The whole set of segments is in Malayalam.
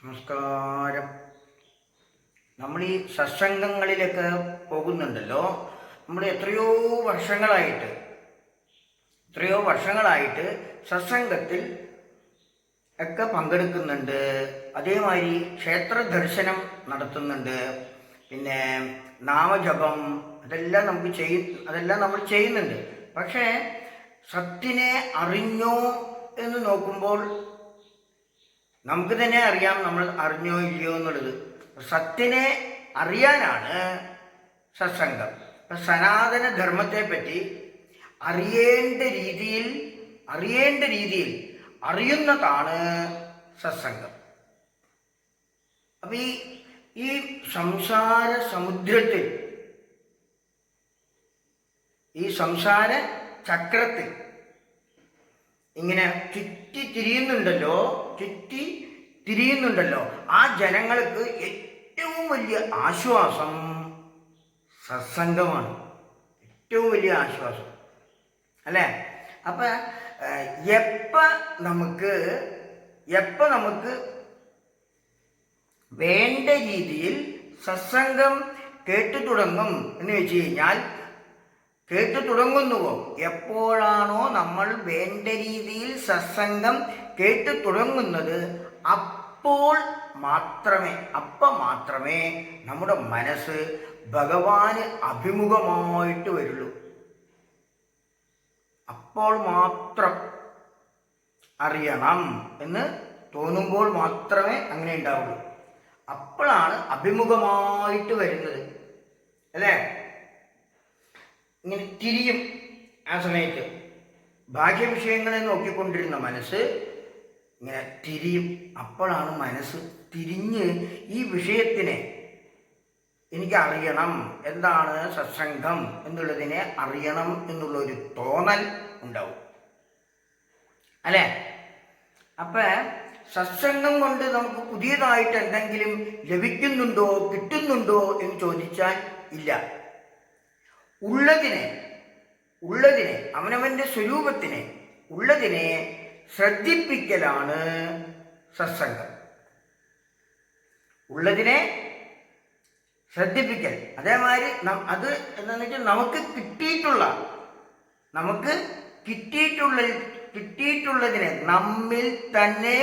നമസ്കാരം. നമ്മൾ ഈ സത്സംഗങ്ങളിലൊക്കെ പോകുന്നുണ്ടല്ലോ. നമ്മൾ എത്രയോ വർഷങ്ങളായിട്ട് സത്സംഗത്തിൽ ഒക്കെ പങ്കെടുക്കുന്നുണ്ട്. അതേമാതിരി ക്ഷേത്ര ദർശനം നടത്തുന്നുണ്ട്. പിന്നെ നാമജപം അതെല്ലാം നമ്മൾ ചെയ്യുന്നുണ്ട്. പക്ഷേ സത്തിനെ അറിഞ്ഞോ എന്ന് നോക്കുമ്പോൾ നമുക്ക് തന്നെ അറിയാം നമ്മൾ അറിഞ്ഞോ ഇല്ലയോ എന്നുള്ളത്. സത്തിനെ അറിയാനാണ് സത്സംഗം. സനാതന ധർമ്മത്തെപ്പറ്റി അറിയേണ്ട രീതിയിൽ അറിയുന്നതാണ് സത്സംഗം. അപ്പം ഈ സംസാര സമുദ്രത്തിൽ, ഈ സംസാര ചക്രത്തിൽ ഇങ്ങനെ ചുറ്റി തിരിയുന്നുണ്ടല്ലോ ആ ജനങ്ങൾക്ക് ഏറ്റവും വലിയ ആശ്വാസം സത്സംഗമാണ്. ഏറ്റവും വലിയ ആശ്വാസം അല്ലേ? അപ്പം എപ്പോൾ നമുക്ക് വേണ്ട രീതിയിൽ സത്സംഗം കേട്ടു തുടങ്ങും എന്ന് വെച്ച് കഴിഞ്ഞാൽ, കേട്ടു തുടങ്ങുന്നുവോ എപ്പോഴാണോ നമ്മൾ വേണ്ട രീതിയിൽ സത്സംഗം കേട്ടു തുടങ്ങുന്നത്, അപ്പോൾ മാത്രമേ നമ്മുടെ മനസ്സ് ഭഗവാന് അഭിമുഖമായിട്ട് വരുള്ളൂ. അപ്പോൾ മാത്രം അറിയണം എന്ന് തോന്നുമ്പോൾ മാത്രമേ അങ്ങനെ ഉണ്ടാവുള്ളൂ. അപ്പോഴാണ് അഭിമുഖമായിട്ട് വരുന്നത് അല്ലേ? ഇങ്ങനെ തിരിയും. ആ സമയത്ത് ഭാഗ്യവിഷയങ്ങളെ നോക്കിക്കൊണ്ടിരുന്ന മനസ്സ് ഇങ്ങനെ തിരിയും. അപ്പോഴാണ് മനസ്സ് തിരിഞ്ഞ് ഈ വിഷയത്തിനെ എനിക്ക് അറിയണം, എന്താണ് സത്സംഗം എന്നുള്ളതിനെ അറിയണം എന്നുള്ളൊരു തോന്നൽ ഉണ്ടാവും അല്ലേ? അപ്പം സത്സംഗം കൊണ്ട് നമുക്ക് പുതിയതായിട്ട് എന്തെങ്കിലും ലഭിക്കുന്നുണ്ടോ, കിട്ടുന്നുണ്ടോ എന്ന് ചോദിച്ചാൽ ഇല്ല. ഉള്ളതിനെ അവനവൻ്റെ സ്വരൂപത്തിനെ ഉള്ളതിനെ ശ്രദ്ധിപ്പിക്കലാണ് സത്സംഗം. ഉള്ളതിനെ ശ്രദ്ധിപ്പിക്കൽ. അതേമാതിരി അത് എന്താണെന്ന് വെച്ചാൽ നമുക്ക് കിട്ടിയിട്ടുള്ളതിനെ നമ്മിൽ തന്നെ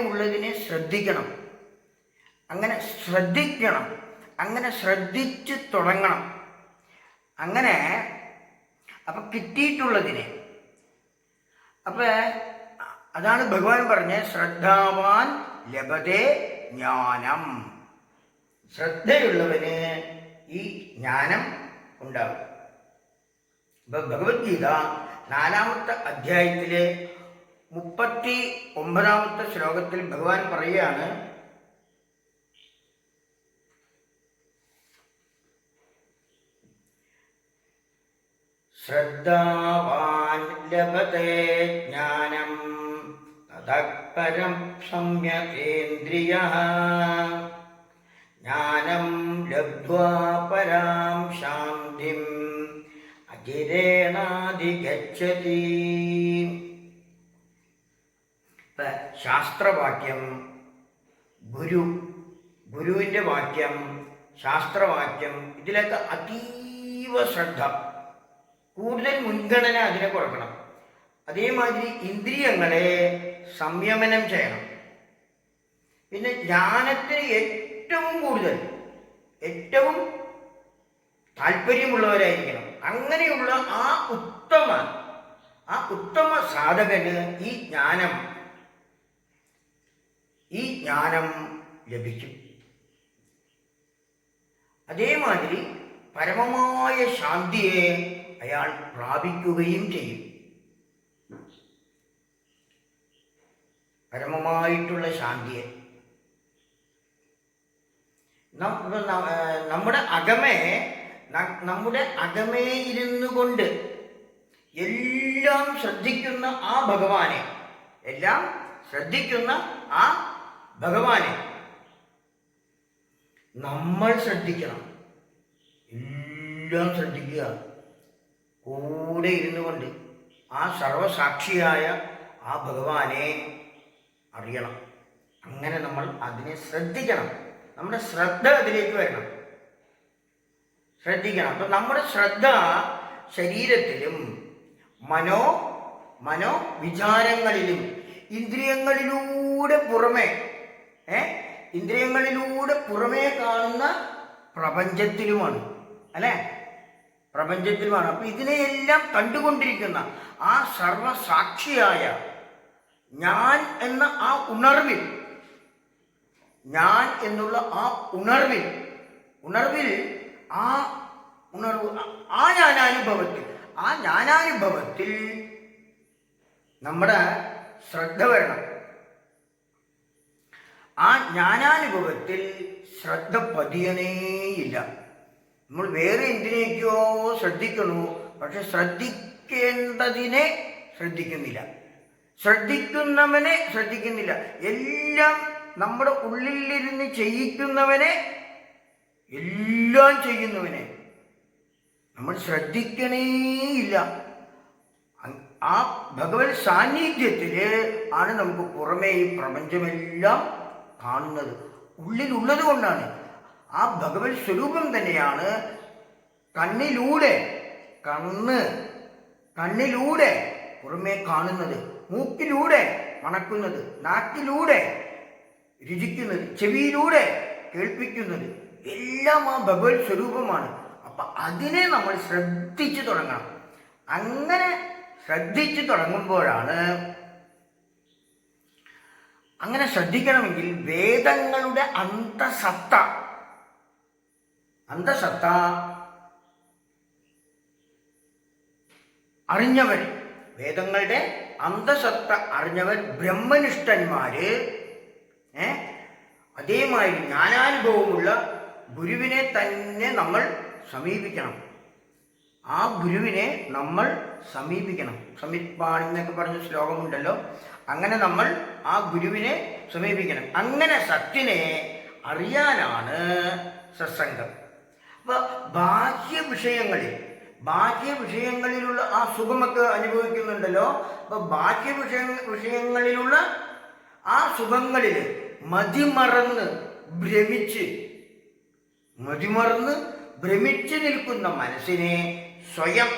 ഉള്ളതിനെ ശ്രദ്ധിക്കണം. അങ്ങനെ ശ്രദ്ധിച്ചു തുടങ്ങണം. അങ്ങനെ അപ്പം കിട്ടിയിട്ടുള്ളതിനെ, അപ്പം അതാണ് ഭഗവാൻ പറഞ്ഞ ശ്രദ്ധാവാൻ ലഭതേ ജ്ഞാനം. ശ്രദ്ധയുള്ളവന് ഈ ജ്ഞാനം ഉണ്ടാവും. ഇപ്പം ഭഗവത്ഗീത 4-ാമത്തെ അധ്യായത്തിലെ 39-ാമത്തെ ശ്ലോകത്തിൽ ഭഗവാൻ പറയുകയാണ്, ശ്രദ്ധാവാൻ ലഭതേ ജ്ഞാനം തതഃ പരം സംയതേന്ദ്രിയഃ ജ്ഞാനം ലബ്ധ്വാ പരാം ശാന്തിം അചിരേണാധിഗച്ഛതി. ശാസ്ത്രവാക്യം, ഗുരുവിൻ്റെ വാക്യം, ശാസ്ത്രവാക്യം, ഇതിലൊക്കെ അതീവ ശ്രദ്ധ, കൂടുതൽ മുൻഗണന അതിനെ കൊടുക്കണം. അതേമാതിരി ഇന്ദ്രിയങ്ങളെ സംയമനം ചെയ്യണം. പിന്നെ ജ്ഞാനത്തിന് ഏറ്റവും താല്പര്യമുള്ളവരായിരിക്കണം. അങ്ങനെയുള്ള ആ ഉത്തമ സാധകന് ഈ ജ്ഞാനം ലഭിക്കും. അതേമാതിരി പരമമായ ശാന്തിയെ അയാൾ പ്രാപിക്കുകയും ചെയ്യും. പരമമായിട്ടുള്ള ശാന്തിയെ നമ്മുടെ അകമേ ഇരുന്നു കൊണ്ട് എല്ലാം ശ്രദ്ധിക്കുന്ന ആ ഭഗവാനെ നമ്മൾ ശ്രദ്ധിക്കണം. എല്ലാം ശ്രദ്ധിക്കുക. കൂടെ ഇരുന്നു കൊണ്ട് ആ സർവസാക്ഷിയായ ആ ഭഗവാനെ അറിയണം. അങ്ങനെ നമ്മൾ അതിനെ ശ്രദ്ധിക്കണം. നമ്മുടെ ശ്രദ്ധ അതിലേക്ക് വരണം, ശ്രദ്ധിക്കണം. അപ്പം നമ്മുടെ ശ്രദ്ധ ശരീരത്തിലും മനോ വിചാരങ്ങളിലും ഇന്ദ്രിയങ്ങളിലൂടെ പുറമേ കാണുന്ന പ്രപഞ്ചത്തിലുമാണ്, അല്ലേ? പ്രപഞ്ചത്തിലുമാണ്. അപ്പൊ ഇതിനെയെല്ലാം കണ്ടുകൊണ്ടിരിക്കുന്ന ആ സർവസാക്ഷിയായ ഞാൻ എന്ന ആ ഉണർവിൽ, ഞാൻ എന്നുള്ള ആ ഉണർവിൽ ആ ജ്ഞാനാനുഭവത്തിൽ നമ്മുടെ ശ്രദ്ധ വരണം. ആ ജ്ഞാനാനുഭവത്തിൽ ശ്രദ്ധ പതിയണേയില്ല. നമ്മൾ വേറെ എന്തിനേക്കോ ശ്രദ്ധിക്കുന്നു, പക്ഷെ ശ്രദ്ധിക്കേണ്ടതിനെ ശ്രദ്ധിക്കുന്നില്ല, ശ്രദ്ധിക്കുന്നവനെ ശ്രദ്ധിക്കുന്നില്ല. എല്ലാം നമ്മുടെ ഉള്ളിലിരുന്ന് ചെയ്യിക്കുന്നവനെ, എല്ലാം ചെയ്യുന്നവനെ നമ്മൾ ശ്രദ്ധിക്കണേയില്ല. ആ ഭഗവത് സാന്നിധ്യത്തില് ആണ് നമുക്ക് പുറമേ ഈ പ്രപഞ്ചമെല്ലാം കാണുന്നത്. ഉള്ളിലുള്ളത് കൊണ്ടാണ്. ആ ഭഗവത് സ്വരൂപം തന്നെയാണ് കണ്ണിലൂടെ പുറമേ കാണുന്നത്, മൂക്കിലൂടെ മണക്കുന്നത്, നാക്കിലൂടെ രുചിക്കുന്നത്, ചെവിയിലൂടെ കേൾപ്പിക്കുന്നത്, എല്ലാം ആ ഭഗവത് സ്വരൂപമാണ്. അപ്പൊ അതിനെ നമ്മൾ ശ്രദ്ധിച്ചു തുടങ്ങണം. അങ്ങനെ ശ്രദ്ധിച്ചു തുടങ്ങുമ്പോഴാണ്, അങ്ങനെ ശ്രദ്ധിക്കണമെങ്കിൽ വേദങ്ങളുടെ അന്തസത്ത അറിഞ്ഞവർ, വേദങ്ങളുടെ അന്തസത്ത അറിഞ്ഞവർ, ബ്രഹ്മനിഷ്ഠന്മാര്, അതേമാതിരി ജ്ഞാനാനുഭവമുള്ള ഗുരുവിനെ തന്നെ നമ്മൾ സമീപിക്കണം. ആ ഗുരുവിനെ നമ്മൾ സമീപിക്കണം. സമിത്പാണി എന്നൊക്കെ പറഞ്ഞ ശ്ലോകമുണ്ടല്ലോ. അങ്ങനെ നമ്മൾ ആ ഗുരുവിനെ സമീപിക്കണം. അങ്ങനെ സത്തിനെ അറിയാനാണ് സത്സംഗം. അപ്പൊ ബാഹ്യവിഷയങ്ങളിലുള്ള ആ സുഖമൊക്കെ അനുഭവിക്കുന്നുണ്ടല്ലോ. അപ്പൊ വിഷയങ്ങളിലുള്ള ആ സുഖങ്ങളിൽ മതിമറന്ന് ഭ്രമിച്ച് നിൽക്കുന്ന മനസ്സിനെ സ്വയം,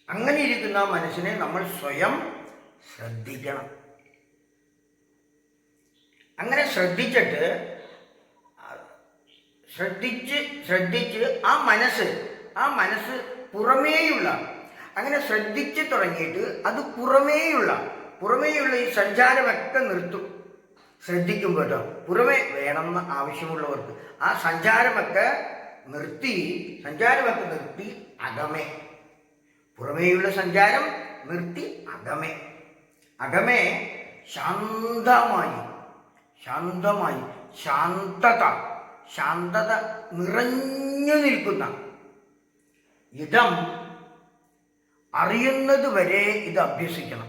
അങ്ങനെ ഇരിക്കുന്ന മനസ്സിനെ നമ്മൾ സ്വയം ശ്രദ്ധിക്കണം. അങ്ങനെ ശ്രദ്ധിച്ച് ആ മനസ്സ് പുറമേയുള്ള, അങ്ങനെ ശ്രദ്ധിച്ച് തുടങ്ങിയിട്ട് അത് പുറമേയുള്ള ഈ സഞ്ചാരമൊക്കെ നിർത്തും. ശ്രദ്ധിക്കുമ്പോൾ കേട്ടോ, പുറമേ വേണമെന്ന് ആവശ്യമുള്ളവർക്ക് ആ സഞ്ചാരമൊക്കെ നിർത്തി അകമേ, പുറമേയുള്ള സഞ്ചാരം നിർത്തി അകമേ ശാന്തമായി ശാന്തത നിറഞ്ഞു നിൽക്കുന്ന ഇടം അറിയുന്നത് വരെ ഇത് അഭ്യസിക്കണം.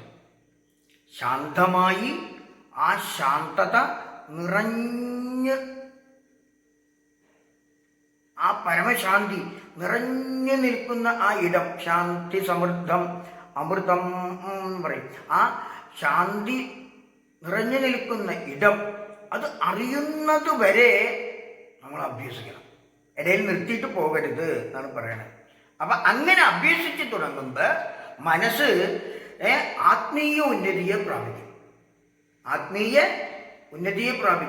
ശാന്തമായി ആ ശാന്തത നിറഞ്ഞ്, ആ പരമശാന്തി നിറഞ്ഞു നിൽക്കുന്ന ആ ഇടം, ശാന്തി സമൃദ്ധം അമൃതം പറയും. ആ ശാന്തി നിറഞ്ഞു നിൽക്കുന്ന ഇടം അത് അറിയുന്നത് വരെ നമ്മൾ അഭ്യസിക്കണം. ഇടയിൽ നിർത്തിയിട്ട് പോകരുത് എന്നാണ് പറയണത്. അപ്പൊ അങ്ങനെ അഭ്യസിച്ച് തുടങ്ങുമ്പോൾ മനസ്സ് ആത്മീയ ഉന്നതിയെ പ്രാപിക്കും.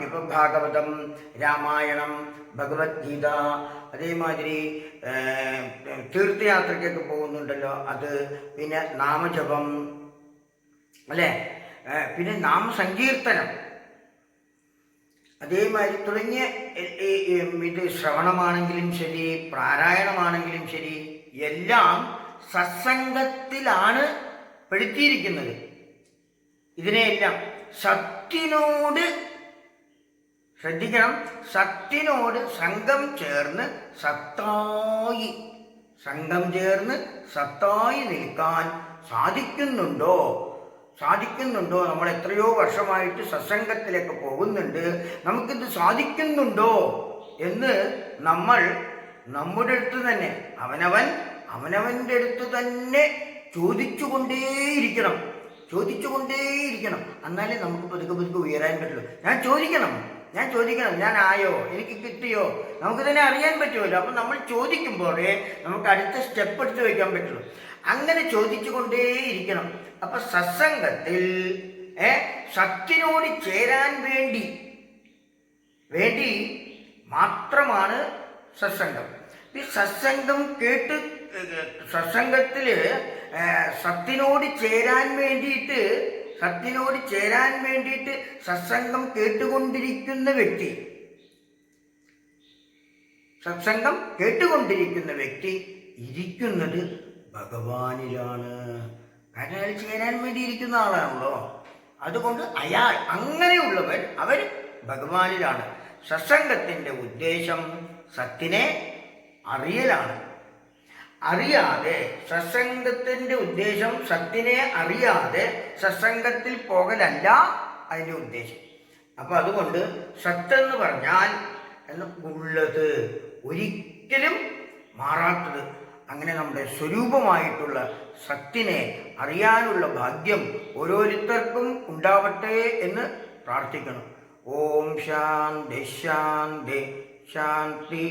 ഇപ്പം ഭാഗവതം, രാമായണം, ഭഗവത്ഗീത, അതേമാതിരി തീർത്ഥയാത്രയ്ക്കൊക്കെ പോകുന്നുണ്ടല്ലോ അത്, പിന്നെ നാമജപം, അല്ലേ, പിന്നെ നാമസങ്കീർത്തനം, അതേമാതിരി തുടങ്ങിയ ഇത് ശ്രവണമാണെങ്കിലും ശരി, പാരായണമാണെങ്കിലും ശരി, എല്ലാം സത്സംഗത്തിലാണ് പെടുത്തിയിരിക്കുന്നത്. ഇതിനെയെല്ലാം സത്തിനോട് ശ്രദ്ധിക്കണം. സത്തിനോട് സംഘം ചേർന്ന് സത്തായി നിൽക്കാൻ സാധിക്കുന്നുണ്ടോ? നമ്മൾ എത്രയോ വർഷമായിട്ട് സത്സംഗത്തിലേക്ക് പോകുന്നുണ്ട്, നമുക്കിത് സാധിക്കുന്നുണ്ടോ എന്ന് നമ്മൾ നമ്മുടെ അടുത്ത് തന്നെ, അവനവൻ്റെ അടുത്ത് തന്നെ ചോദിച്ചുകൊണ്ടേയിരിക്കണം, ചോദിച്ചുകൊണ്ടേയിരിക്കണം. എന്നാലേ നമുക്ക് പതുക്കെ പതുക്കെ ഉയരാൻ പറ്റുള്ളൂ. ഞാൻ ചോദിക്കണം, ഞാൻ ആയോ, എനിക്ക് കിട്ടിയോ, നമുക്ക് തന്നെ അറിയാൻ പറ്റുമല്ലോ. അപ്പം നമ്മൾ ചോദിക്കുമ്പോഴേ നമുക്ക് അടുത്ത സ്റ്റെപ്പ് എടുത്ത് വയ്ക്കാൻ പറ്റുള്ളൂ. അങ്ങനെ ചോദിച്ചുകൊണ്ടേയിരിക്കണം. അപ്പം സത്സംഗത്തിൽ സത്തിനോട് ചേരാൻ വേണ്ടി മാത്രമാണ് സത്സംഗം. ഈ സത്സംഗം കേട്ട് സത്സംഗത്തിൽ സത്തിനോട് ചേരാൻ വേണ്ടിയിട്ട് സത്സംഗം കേട്ടുകൊണ്ടിരിക്കുന്ന വ്യക്തി ഇരിക്കുന്നത് ഭഗവാനിലാണ്. കാരണം അയാൾ ചേരാൻ വേണ്ടി ഇരിക്കുന്ന ആളാണല്ലോ. അതുകൊണ്ട് അങ്ങനെയുള്ളവർ അവർ ഭഗവാനിലാണ്. സത്സംഗത്തിൻ്റെ ഉദ്ദേശം സത്തിനെ അറിയലാണ്. സത്സംഗത്തിൻ്റെ ഉദ്ദേശം സത്തിനെ അറിയാതെ സത്സംഗത്തിൽ പോകലല്ല അതിൻ്റെ ഉദ്ദേശം. അപ്പം അതുകൊണ്ട് സത്തെന്ന് പറഞ്ഞാൽ ഉള്ളത്, ഒരിക്കലും മാറാത്തത്. അങ്ങനെ നമ്മുടെ സ്വരൂപമായിട്ടുള്ള സത്തിനെ അറിയാനുള്ള ഭാഗ്യം ഓരോരുത്തർക്കും ഉണ്ടാവട്ടെ എന്ന് പ്രാർത്ഥിക്കണം. ഓം ശാന്തി ശാന്തി ശാന്തി.